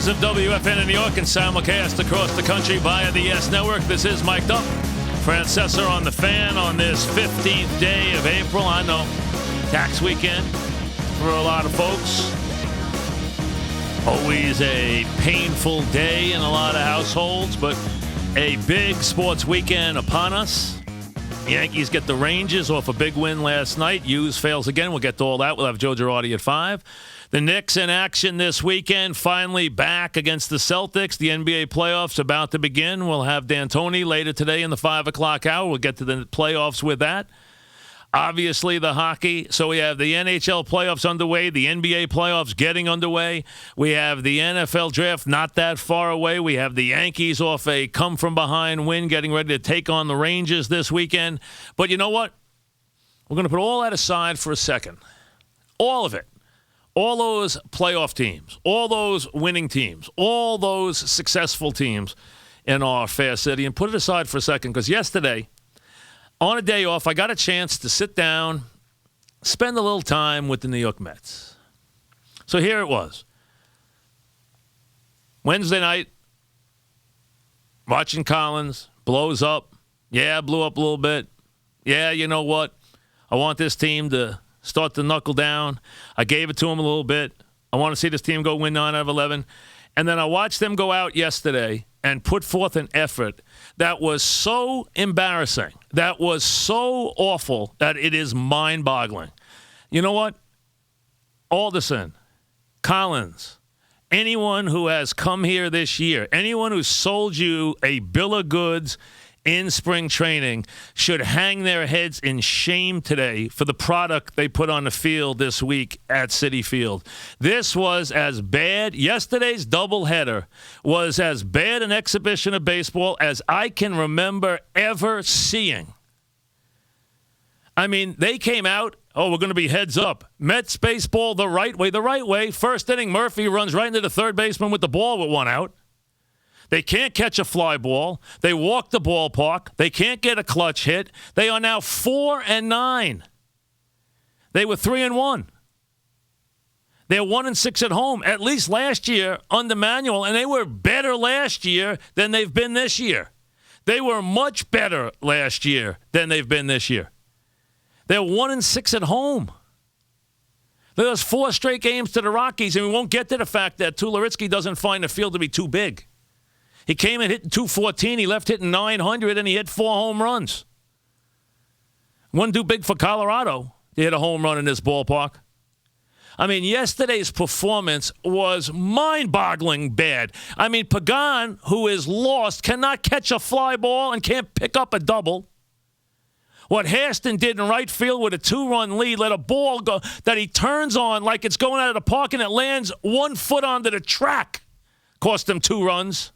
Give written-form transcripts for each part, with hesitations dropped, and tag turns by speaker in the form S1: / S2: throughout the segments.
S1: studios of WFAN in New York and simulcast across the country via the YES Network. This is Mic'd Up. Francesa on the fan on this 15th day of April. I know, tax weekend for a lot of folks. Always a painful day in a lot of households, but a big sports weekend upon us. Yankees get the Rangers off a big win last night. Hughes fails again. We'll get to all that. We'll have Joe Girardi at 5. The Knicks in action this weekend, finally back against the Celtics. The NBA playoffs about to begin. We'll have D'Antoni later today in the 5 o'clock hour. We'll get to the playoffs with that. Obviously, the hockey. So we have the NHL playoffs underway, the NBA playoffs getting underway. We have the NFL draft not that far away. We have the Yankees off a come-from-behind win, getting ready to take on the Rangers this weekend. But you know what? We're going to put all that aside for a second. All of it. All those playoff teams, all those winning teams, all those successful teams in our fair city, and put it aside for a second, because yesterday, on a day off, I got a chance to sit down, spend a little time with the New York Mets. So here it was. Wednesday night, watching Collins, blows up. Yeah, blew up a little bit. Yeah, you know what? I want this team to start to knuckle down. I gave it to him a little bit. I want to see this team go win 9 out of 11. And then I watched them go out yesterday and put forth an effort that was so embarrassing, that was so awful, that it is mind-boggling. You know what? Alderson, Collins, anyone who has come here this year, anyone who sold you a bill of goods in spring training should hang their heads in shame today for the product they put on the field this week at Citi Field. This was as bad. Yesterday's doubleheader was as bad an exhibition of baseball as I can remember ever seeing. I mean, they came out, we're going to be heads up. Mets baseball the right way. First inning, Murphy runs right into the third baseman with the ball with 1 out. They can't catch a fly ball. They walk the ballpark. They can't get a clutch hit. They are now 4-9. They were 3-1. They're 1-6 at home, at least last year under Manuel, and they were better last year than they've been this year. They were much better last year than they've been this year. They're 1-6 at home. They lost 4 straight games to the Rockies, and we won't get to the fact that Tulowitzki doesn't find the field to be too big. He came in hitting 214. He left hitting 900, and he hit 4 home runs. Wasn't too big for Colorado to hit a home run in this ballpark. I mean, yesterday's performance was mind-boggling bad. I mean, Pagan, who is lost, cannot catch a fly ball and can't pick up a double. What Hairston did in right field with a 2-run lead, let a ball go that he turns on like it's going out of the park and it lands 1 foot onto the track. Cost him 2 runs.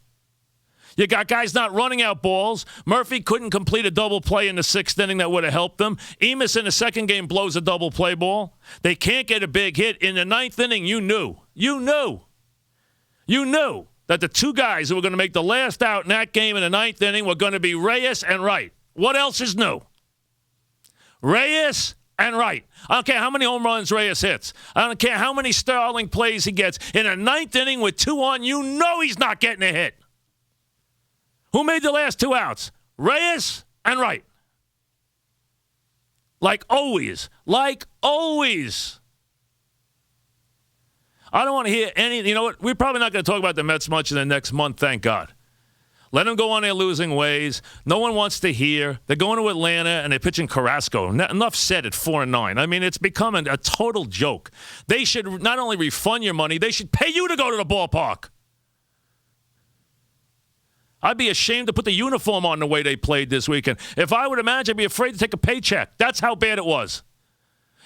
S1: You got guys not running out balls. Murphy couldn't complete a double play in the 6th inning that would have helped them. Emis in the second game blows a double play ball. They can't get a big hit. In the 9th inning, you knew that the 2 guys who were going to make the last out in that game in the 9th inning were going to be Reyes and Wright. What else is new? Reyes and Wright. I don't care how many home runs Reyes hits. I don't care how many Starling plays he gets. In a 9th inning with 2 on, you know he's not getting a hit. Who made the last 2 outs? Reyes and Wright. Like always. I don't want to hear any. You know what? We're probably not going to talk about the Mets much in the next month, thank God. Let them go on their losing ways. No one wants to hear. They're going to Atlanta, and they're pitching Carrasco. Enough said at 4-9. I mean, it's becoming a total joke. They should not only refund your money, they should pay you to go to the ballpark. I'd be ashamed to put the uniform on the way they played this weekend. If I would imagine, I'd be afraid to take a paycheck. That's how bad it was.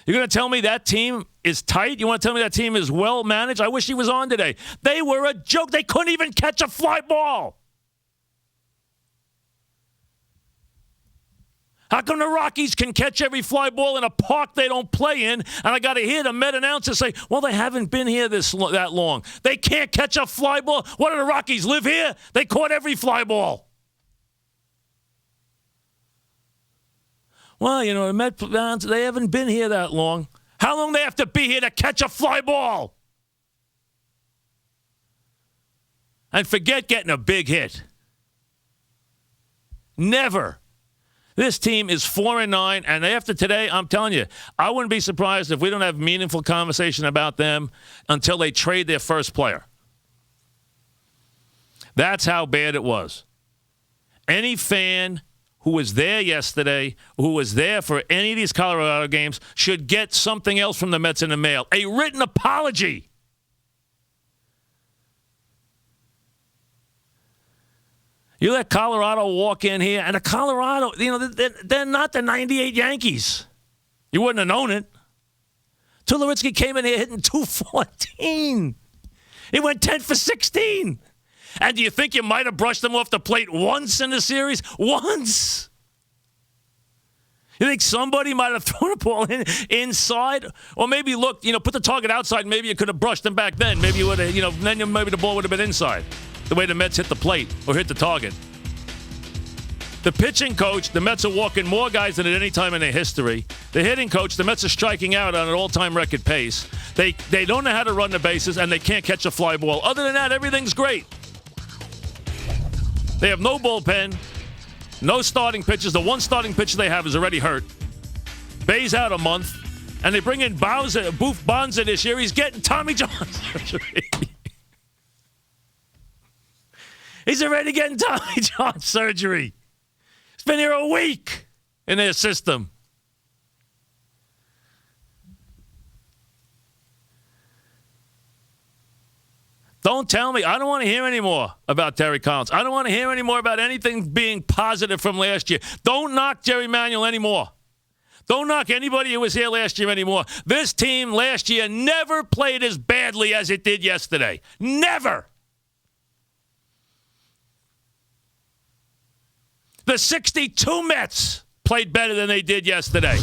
S1: You're going to tell me that team is tight? You want to tell me that team is well managed? I wish he was on today. They were a joke. They couldn't even catch a fly ball. How come the Rockies can catch every fly ball in a park they don't play in? And I got to hear the Met announcer say, well, they haven't been here that long. They can't catch a fly ball. What do the Rockies live here? They caught every fly ball. Well, you know, the Met fans, they haven't been here that long. How long do they have to be here to catch a fly ball? And forget getting a big hit. Never. This team is 4-9, and after today, I'm telling you, I wouldn't be surprised if we don't have meaningful conversation about them until they trade their first player. That's how bad it was. Any fan who was there yesterday, who was there for any of these Colorado games, should get something else from the Mets in the mail. A written apology. You let Colorado walk in here, and the Colorado, they're not the 98 Yankees. You wouldn't have known it. Tulowitzki came in here hitting .214. He went 10 for 16. And do you think you might have brushed him off the plate once in the series? Once. You think somebody might have thrown a ball inside? Or maybe, look, put the target outside. Maybe you could have brushed him back then. Maybe you would have, then maybe the ball would have been inside. The way the Mets hit the plate or hit the target. The pitching coach, the Mets are walking more guys than at any time in their history. The hitting coach, the Mets are striking out on an all-time record pace. They don't know how to run the bases, and they can't catch a fly ball. Other than that, everything's great. They have no bullpen, no starting pitchers. The one starting pitcher they have is already hurt. Bay's out a month, and they bring in Boof Bonser this year. He's getting Tommy John surgery. He's already getting Tommy John surgery. He's been here a week in their system. Don't tell me. I don't want to hear anymore about Terry Collins. I don't want to hear anymore about anything being positive from last year. Don't knock Jerry Manuel anymore. Don't knock anybody who was here last year anymore. This team last year never played as badly as it did yesterday. Never. The 62 Mets played better than they did yesterday.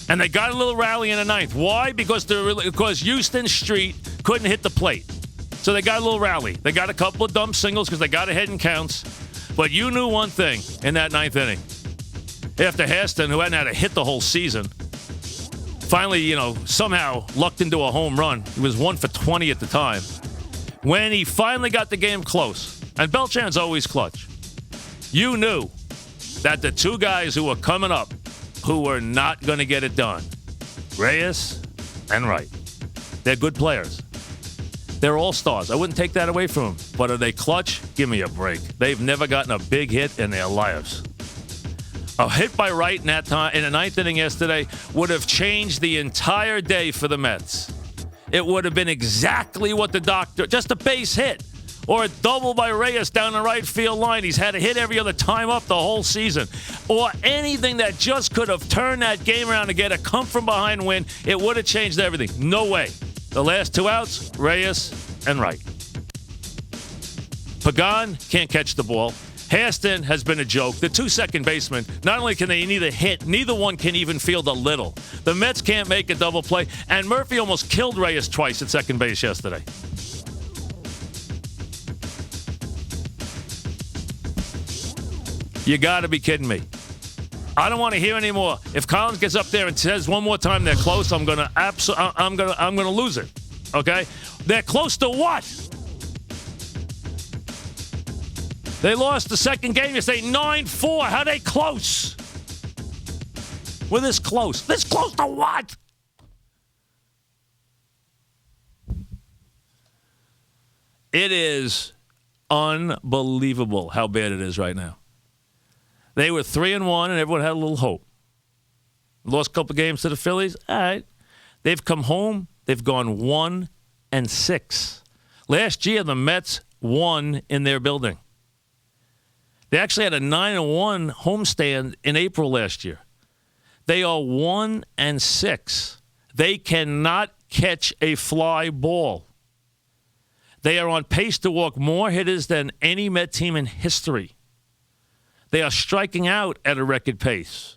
S1: And they got a little rally in the ninth. Why? Because Houston Street couldn't hit the plate. So they got a little rally. They got a couple of dumb singles because they got ahead in counts. But you knew one thing in that ninth inning. After Heston, who hadn't had a hit the whole season, finally, somehow lucked into a home run. He was 1 for 20 at the time. When he finally got the game close, and Beltran's always clutch, you knew that the two guys who were coming up who were not going to get it done, Reyes and Wright, they're good players. They're all-stars. I wouldn't take that away from them. But are they clutch? Give me a break. They've never gotten a big hit in their lives. A hit by Wright in that time in the ninth inning yesterday would have changed the entire day for the Mets. It would have been exactly what the doctor, just a base hit. Or a double by Reyes down the right field line. He's had a hit every other time up the whole season. Or anything that just could have turned that game around to get a come-from-behind win. It would have changed everything. No way. The last two outs, Reyes and Wright. Pagan can't catch the ball. Heston has been a joke. The two second basemen, not only can they neither hit, neither one can even field a little. The Mets can't make a double play. And Murphy almost killed Reyes twice at second base yesterday. You got to be kidding me. I don't want to hear anymore. If Collins gets up there and says one more time they're close, I'm going to lose it. Okay? They're close to what? They lost the second game. You say 9-4. How they close? We're this close. This close to what? It is unbelievable how bad it is right now. They were 3-1, and everyone had a little hope. Lost a couple games to the Phillies. All right. They've come home. They've gone 1-6. Last year, the Mets won in their building. They actually had a 9-1 homestand in April last year. They are 1-6. They cannot catch a fly ball. They are on pace to walk more hitters than any Met team in history. They are striking out at a record pace.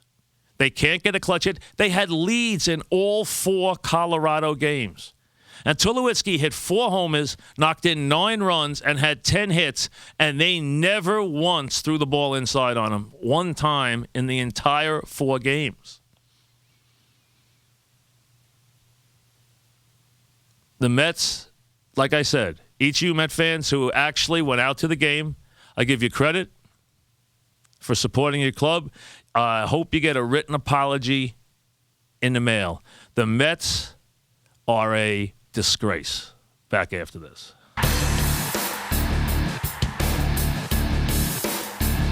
S1: They can't get a clutch hit. They had leads in all 4 Colorado games. And Tulowitzki hit 4 homers, knocked in 9 runs, and had 10 hits, and they never once threw the ball inside on him one time in the entire 4 games. The Mets, like I said, each of you Met fans who actually went out to the game, I give you credit for supporting your club. I hope you get a written apology in the mail. The Mets are a disgrace. Back after this.